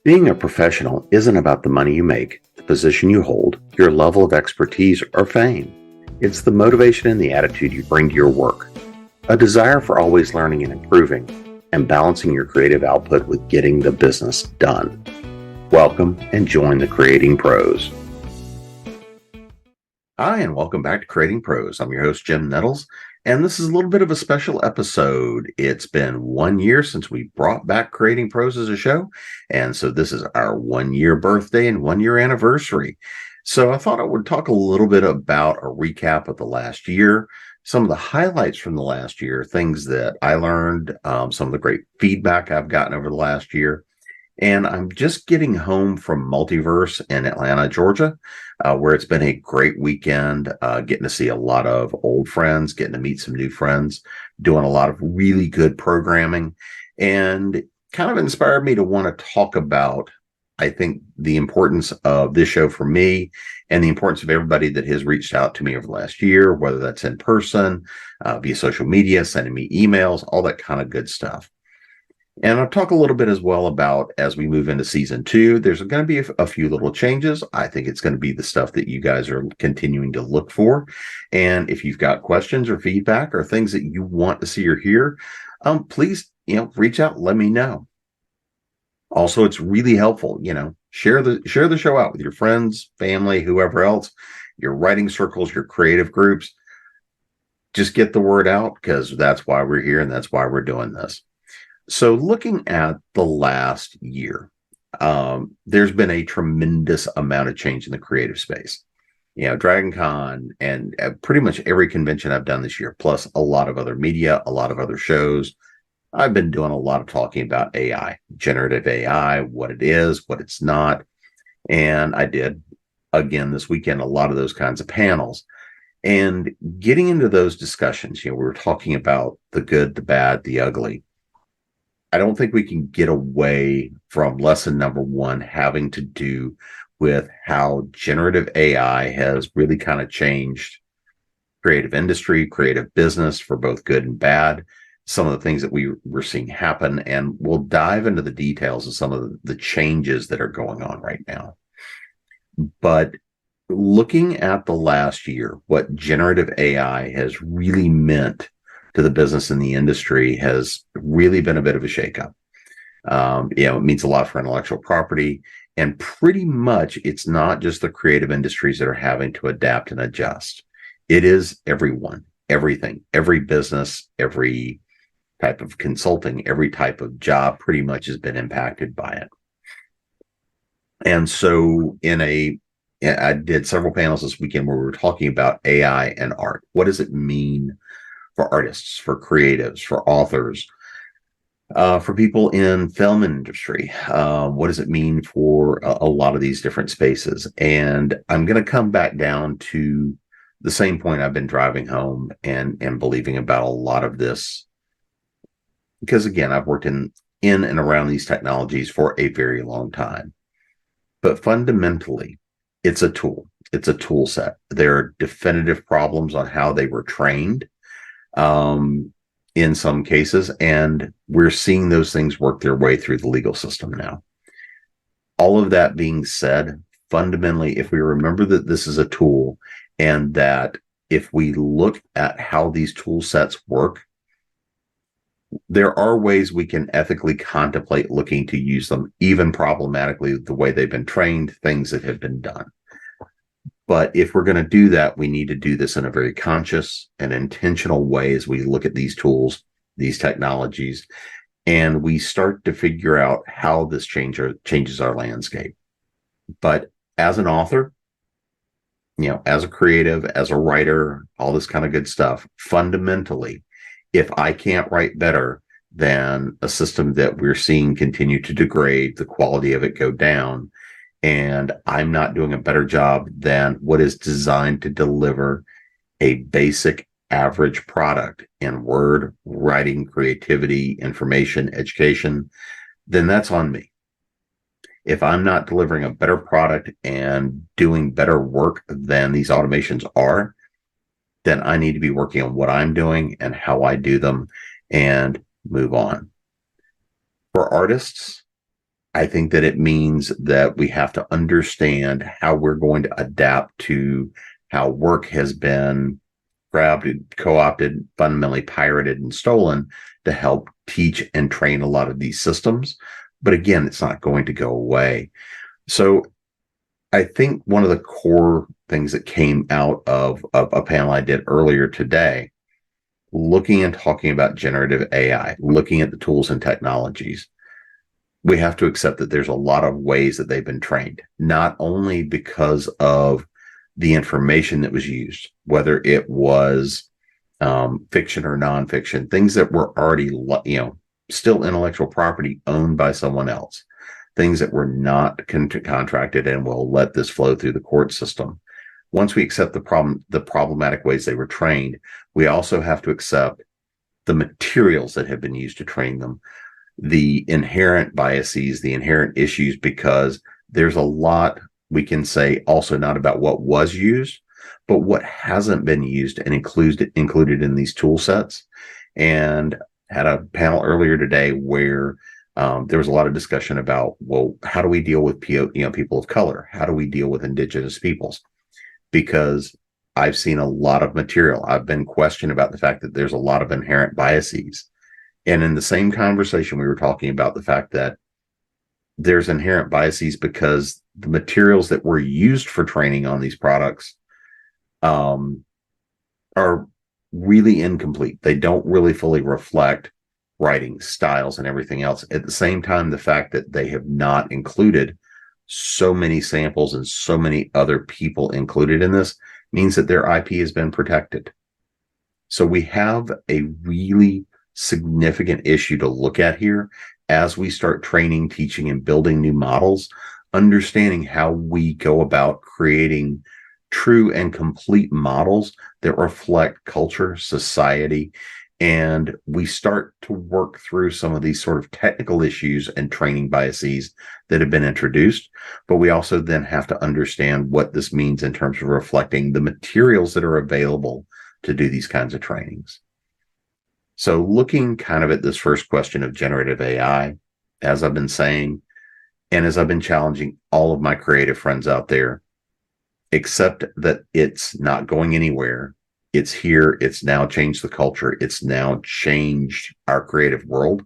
Being a professional isn't about the money you make, the position you hold, your level of expertise, or fame. It's the motivation and the attitude you bring to your work. A desire for always learning and improving, and balancing your creative output with getting the business done. Welcome and join the Creating Pros. Hi, and welcome back to Creating Pros. I'm your host, Jim Nettles, and this is a little bit of a special episode. It's been 1 year since we brought back Creating Pros as a show, and so this is our 1 year birthday and 1 year anniversary. So I thought I would talk a little bit about a recap of the last year, some of the highlights from the last year, things that I learned, some of the great feedback I've gotten over the last year. And I'm just getting home from Multiverse in Atlanta, Georgia, where it's been a great weekend, getting to see a lot of old friends, getting to meet some new friends, doing a lot of really good programming, and kind of inspired me to want to talk about, I think, the importance of this show for me and the importance of everybody that has reached out to me over the last year, whether that's in person, via social media, sending me emails, all that kind of good stuff. And I'll talk a little bit as well about, as we move into season 2, there's going to be a few little changes. I think it's going to be the stuff that you guys are continuing to look for. And if you've got questions or feedback or things that you want to see or hear, please, reach out, let me know. Also, it's really helpful, share the show out with your friends, family, whoever else, your writing circles, your creative groups. Just get the word out, because that's why we're here and that's why we're doing this. So looking at the last year, there's been a tremendous amount of change in the creative space. Dragon Con and pretty much every convention I've done this year, plus a lot of other media, a lot of other shows. I've been doing a lot of talking about AI, generative AI, what it is, what it's not. And I did, again, this weekend, a lot of those kinds of panels. And getting into those discussions, we were talking about the good, the bad, the ugly. I don't think we can get away from lesson number 1 having to do with how generative AI has really kind of changed creative industry, creative business for both good and bad, some of the things that we're seeing happen, and we'll dive into the details of some of the changes that are going on right now. But looking at the last year, what generative AI has really meant to the business and the industry has really been a bit of a shakeup. It means a lot for intellectual property, and pretty much it's not just the creative industries that are having to adapt and adjust. It is everyone, everything, every business, every type of consulting, every type of job pretty much has been impacted by it. And so I did several panels this weekend where we were talking about AI and art. What does it mean for artists, for creatives, for authors, for people in film industry? What does it mean for a lot of these different spaces? And I'm going to come back down to the same point I've been driving home and believing about a lot of this. Because again, I've worked in and around these technologies for a very long time. But fundamentally, it's a tool. It's a tool set. There are definitive problems on how they were trained, in some cases, and we're seeing those things work their way through the legal system now. All of that being said, fundamentally, if we remember that this is a tool, and that if we look at how these tool sets work, there are ways we can ethically contemplate looking to use them, even problematically, the way they've been trained, things that have been done. But if we're going to do that, we need to do this in a very conscious and intentional way as we look at these tools, these technologies, and we start to figure out how this changes our landscape. But as an author, as a creative, as a writer, all this kind of good stuff, fundamentally, if I can't write better than a system that we're seeing continue to degrade, the quality of it go down, and I'm not doing a better job than what is designed to deliver a basic average product in word, writing, creativity, information, education, then that's on me. If I'm not delivering a better product and doing better work than these automations are, then I need to be working on what I'm doing and how I do them and move on. For artists, I think that it means that we have to understand how we're going to adapt to how work has been grabbed, co-opted, fundamentally pirated and stolen to help teach and train a lot of these systems. But again, it's not going to go away. So I think one of the core things that came out of a panel I did earlier today, looking and talking about generative AI, looking at the tools and technologies, we have to accept that there's a lot of ways that they've been trained, not only because of the information that was used, whether it was fiction or nonfiction, things that were already, still intellectual property owned by someone else, things that were not contracted and will let this flow through the court system. Once we accept the problematic ways they were trained, we also have to accept the materials that have been used to train them, the inherent biases, the inherent issues, because there's a lot we can say also not about what was used, but what hasn't been used and included in these tool sets. And had a panel earlier today where there was a lot of discussion about, well, how do we deal with people of color? How do we deal with indigenous peoples? Because I've seen a lot of material. I've been questioned about the fact that there's a lot of inherent biases. And in the same conversation, we were talking about the fact that there's inherent biases because the materials that were used for training on these products are really incomplete. They don't really fully reflect writing styles and everything else. At the same time, the fact that they have not included so many samples and so many other people included in this means that their IP has been protected. So we have a really significant issue to look at here as we start training, teaching, and building new models, understanding how we go about creating true and complete models that reflect culture, society, and we start to work through some of these sort of technical issues and training biases that have been introduced. But we also then have to understand what this means in terms of reflecting the materials that are available to do these kinds of trainings. So looking kind of at this first question of generative AI, as I've been saying, and as I've been challenging all of my creative friends out there, accept that it's not going anywhere. It's here. It's now changed the culture. It's now changed our creative world.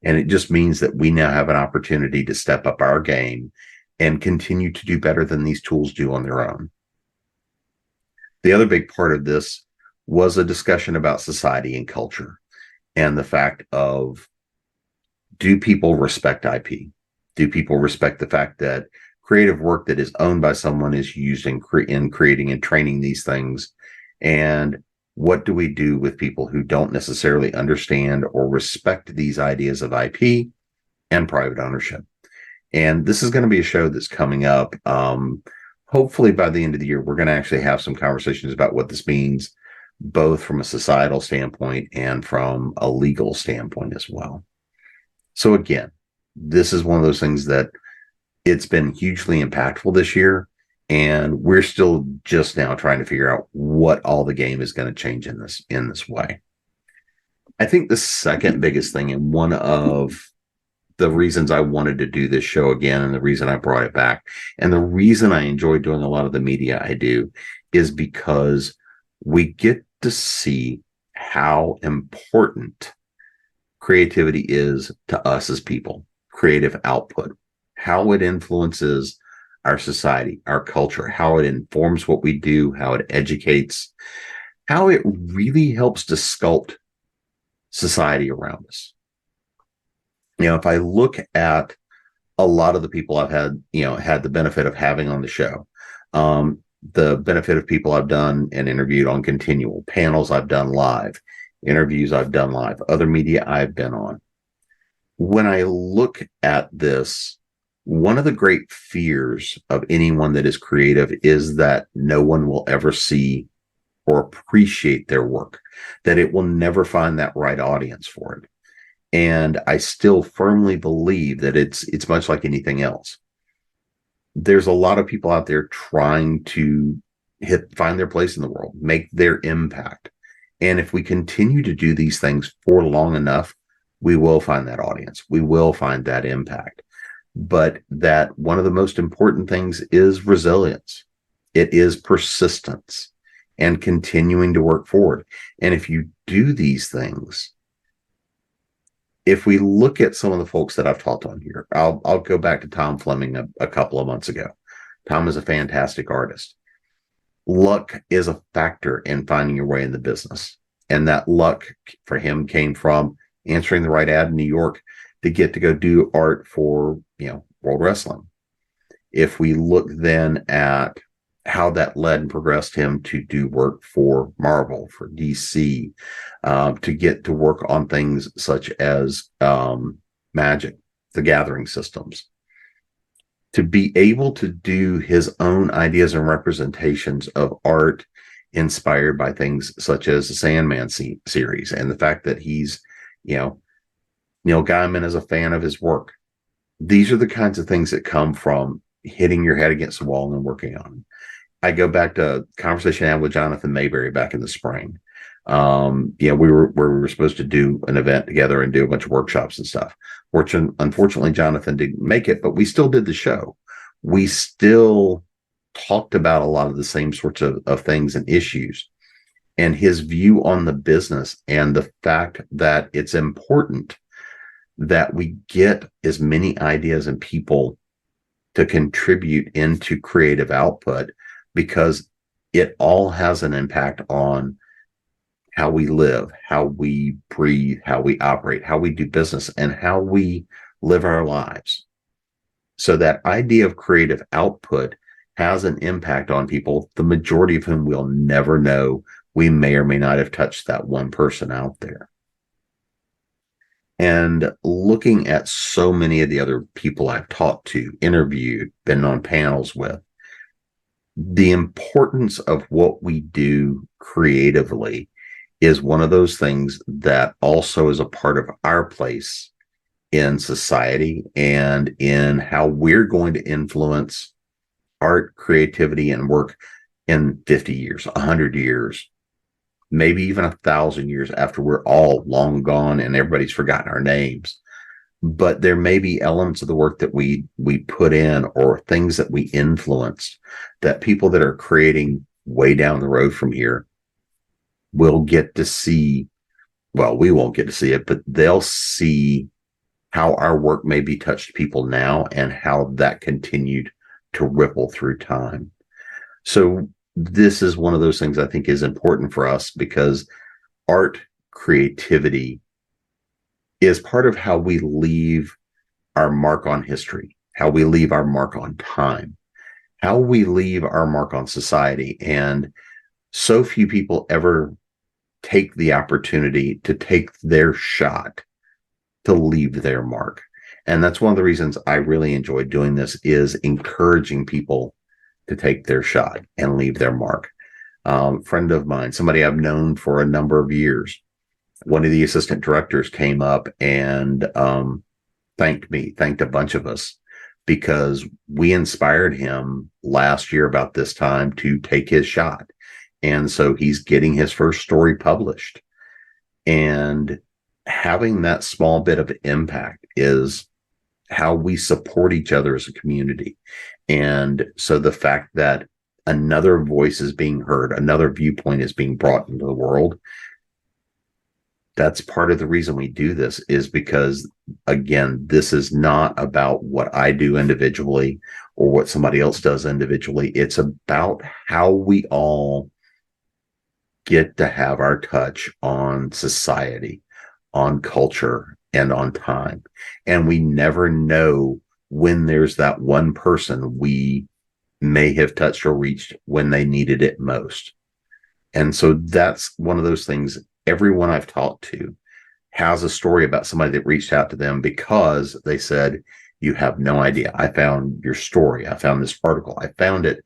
And it just means that we now have an opportunity to step up our game and continue to do better than these tools do on their own. The other big part of this was a discussion about society and culture and the fact of, do people respect IP? Do people respect the fact that creative work that is owned by someone is used in creating and training these things? And what do we do with people who don't necessarily understand or respect these ideas of IP and private ownership? And this is going to be a show that's coming up. Hopefully by the end of the year, we're going to actually have some conversations about what this means, both from a societal standpoint and from a legal standpoint as well. So again, this is one of those things that it's been hugely impactful this year, and we're still just now trying to figure out what all the game is going to change in this way. I think the second biggest thing, and one of the reasons I wanted to do this show again, and the reason I brought it back, and the reason I enjoy doing a lot of the media I do, is because we get to see how important creativity is to us as people, creative output, how it influences our society, our culture, how it informs what we do, how it educates, how it really helps to sculpt society around us. If I look at a lot of the people I've had the benefit of having on the show, the benefit of people I've done and interviewed on Continual, panels I've done live, interviews I've done live, other media I've been on. When I look at this, one of the great fears of anyone that is creative is that no one will ever see or appreciate their work, that it will never find that right audience for it. And I still firmly believe that it's much like anything else. There's a lot of people out there trying to find their place in the world, make their impact. And if we continue to do these things for long enough, we will find that audience. We will find that impact. but that one of the most important things is resilience. It is persistence and continuing to work forward. And if you do these things, if we look at some of the folks that I've talked on here, I'll go back to Tom Fleming a couple of months ago. Tom is a fantastic artist. Luck is a factor in finding your way in the business. And that luck for him came from answering the right ad in New York to get to go do art for, World Wrestling. If we look then at how that led and progressed him to do work for Marvel, for DC, to get to work on things such as Magic, the Gathering systems, to be able to do his own ideas and representations of art inspired by things such as the Sandman series, and the fact that he's, Neil Gaiman is a fan of his work. These are the kinds of things that come from hitting your head against the wall and working on them. I go back to a conversation I had with Jonathan Mayberry back in the spring. We were supposed to do an event together and do a bunch of workshops and stuff. Unfortunately, Jonathan didn't make it, but we still did the show. We still talked about a lot of the same sorts of things and issues, and his view on the business and the fact that it's important that we get as many ideas and people to contribute into creative output, because it all has an impact on how we live, how we breathe, how we operate, how we do business, and how we live our lives. So that idea of creative output has an impact on people, the majority of whom we'll never know. We may or may not have touched that one person out there. And looking at so many of the other people I've talked to, interviewed, been on panels with, the importance of what we do creatively is one of those things that also is a part of our place in society and in how we're going to influence art, creativity, and work in 50 years, 100 years, maybe even 1,000 years after we're all long gone and everybody's forgotten our names. But there may be elements of the work that we put in, or things that we influenced, that people that are creating way down the road from here will get to see. Well, we won't get to see it, but they'll see how our work maybe touched people now and how that continued to ripple through time. So this is one of those things I think is important for us, because art, creativity is part of how we leave our mark on history, how we leave our mark on time, how we leave our mark on society. And so few people ever take the opportunity to take their shot to leave their mark. And that's one of the reasons I really enjoy doing this, is encouraging people to take their shot and leave their mark. Friend of mine, somebody I've known for a number of years, one of the assistant directors came up and thanked a bunch of us, because we inspired him last year about this time to take his shot. And so he's getting his first story published. And having that small bit of impact is how we support each other as a community. And so the fact that another voice is being heard, another viewpoint is being brought into the world, that's part of the reason we do this, is because, again, this is not about what I do individually or what somebody else does individually. It's about how we all get to have our touch on society, on culture, and on time. And we never know when there's that one person we may have touched or reached when they needed it most. And so that's one of those things. Everyone I've talked to has a story about somebody that reached out to them because they said, "You have no idea. I found your story. I found this article. I found it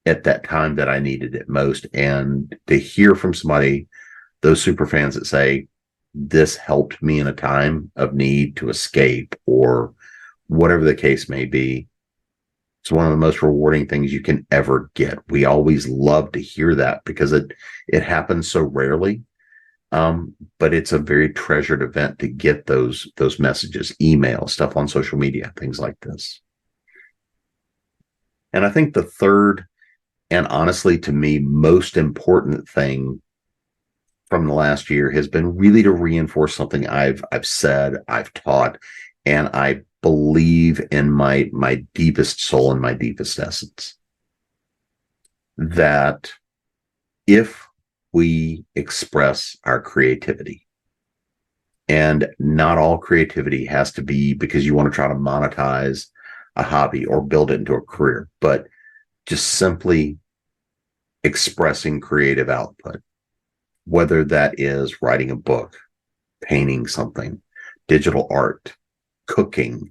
at that time that I needed it most." And to hear from somebody, those super fans that say, "This helped me in a time of need to escape," or whatever the case may be, it's one of the most rewarding things you can ever get. We always love to hear that, because it happens so rarely. But it's a very treasured event to get those messages, email, stuff on social media, things like this. And I think the third, and honestly, to me, most important thing from the last year has been really to reinforce something I've said, I've taught, and I believe in my deepest soul and my deepest essence, that if we express our creativity, and not all creativity has to be because you want to try to monetize a hobby or build it into a career, but just simply expressing creative output, whether that is writing a book, painting something, digital art, cooking,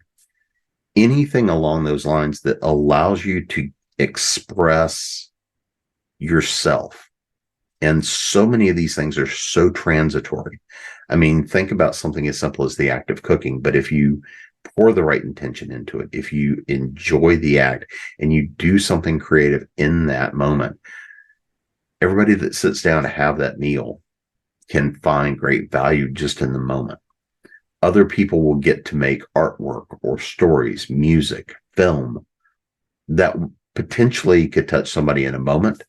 anything along those lines that allows you to express yourself. And so many of these things are so transitory. I mean, think about something as simple as the act of cooking, but if you pour the right intention into it, if you enjoy the act and you do something creative in that moment, everybody that sits down to have that meal can find great value just in the moment. Other people will get to make artwork or stories, music, film that potentially could touch somebody in a moment,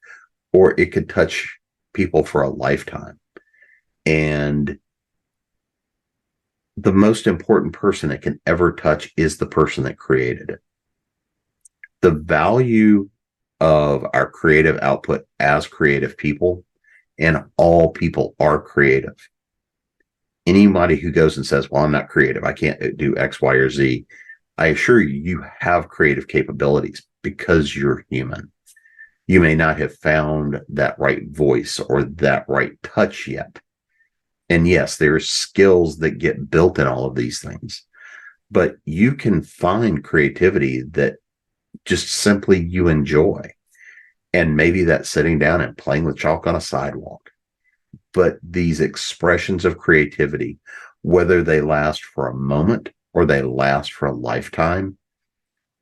or it could touch people for a lifetime. And the most important person it can ever touch is the person that created it. The value of our creative output as creative people, and all people are creative. Anybody who goes and says, well, I'm not creative, I can't do X, Y, or Z, I assure you, you have creative capabilities because you're human. You may not have found that right voice or that right touch yet. And yes, there are skills that get built in all of these things, but you can find creativity that just simply you enjoy. And maybe that's sitting down and playing with chalk on a sidewalk. But these expressions of creativity, whether they last for a moment or they last for a lifetime,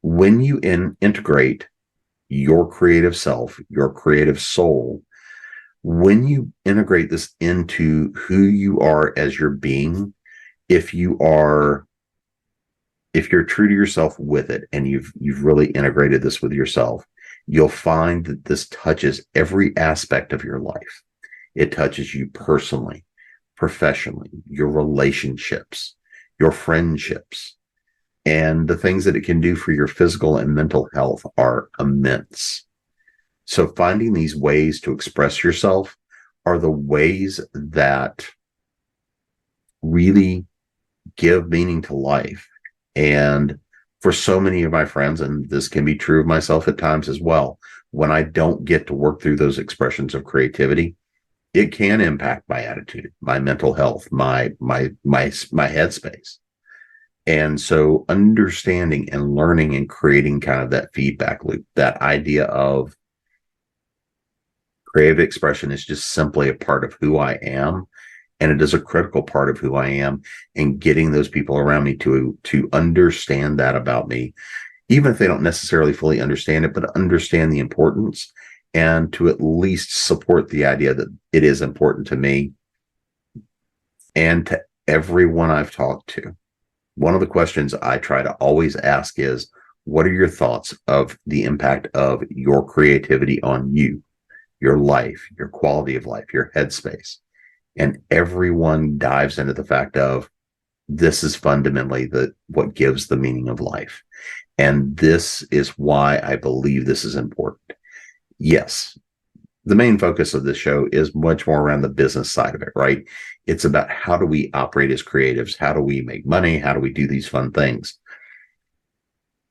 when you integrate your creative self, your creative soul, when you integrate this into who you are as your being, if you're true to yourself with it, and you've really integrated this with yourself, you'll find that this touches every aspect of your life. It touches you personally, professionally, your relationships, your friendships, and the things that it can do for your physical and mental health are immense. So finding these ways to express yourself are the ways that really give meaning to life. And for so many of my friends, and this can be true of myself at times as well, when I don't get to work through those expressions of creativity, it can impact my attitude, my mental health, my headspace. And so understanding and learning and creating kind of that feedback loop, that idea of creative expression is just simply a part of who I am. And it is a critical part of who I am, and getting those people around me to understand that about me, even if they don't necessarily fully understand it, but understand the importance, and to at least support the idea that it is important to me and to everyone I've talked to. One of the questions I try to always ask is, what are your thoughts of the impact of your creativity on you, your life, your quality of life, your headspace? And everyone dives into the fact of, this is fundamentally what gives the meaning of life. And this is why I believe this is important. Yes, the main focus of this show is much more around the business side of it, right? It's about how do we operate as creatives? How do we make money? How do we do these fun things?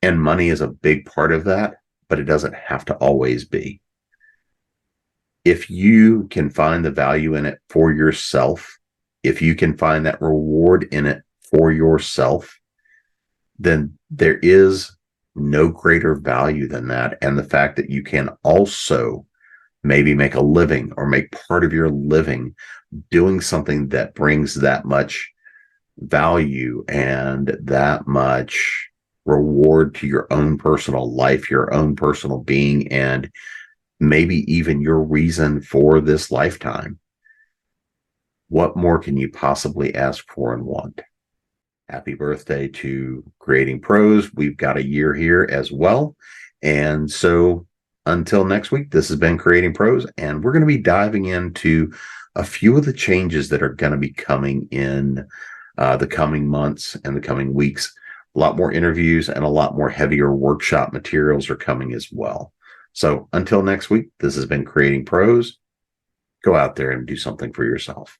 And money is a big part of that, but it doesn't have to always be. If you can find the value in it for yourself, if you can find that reward in it for yourself, then there is no greater value than that. And the fact that you can also maybe make a living or make part of your living doing something that brings that much value and that much reward to your own personal life, your own personal being, and maybe even your reason for this lifetime, What more can you possibly ask for and want? Happy birthday to Creating Pros. We've got a year here as well. And so until next week, this has been Creating Pros, and we're going to be diving into a few of the changes that are going to be coming in the coming months and the coming weeks. A lot more interviews and a lot more heavier workshop materials are coming as well. So until next week, this has been Creating Pros. Go out there and do something for yourself.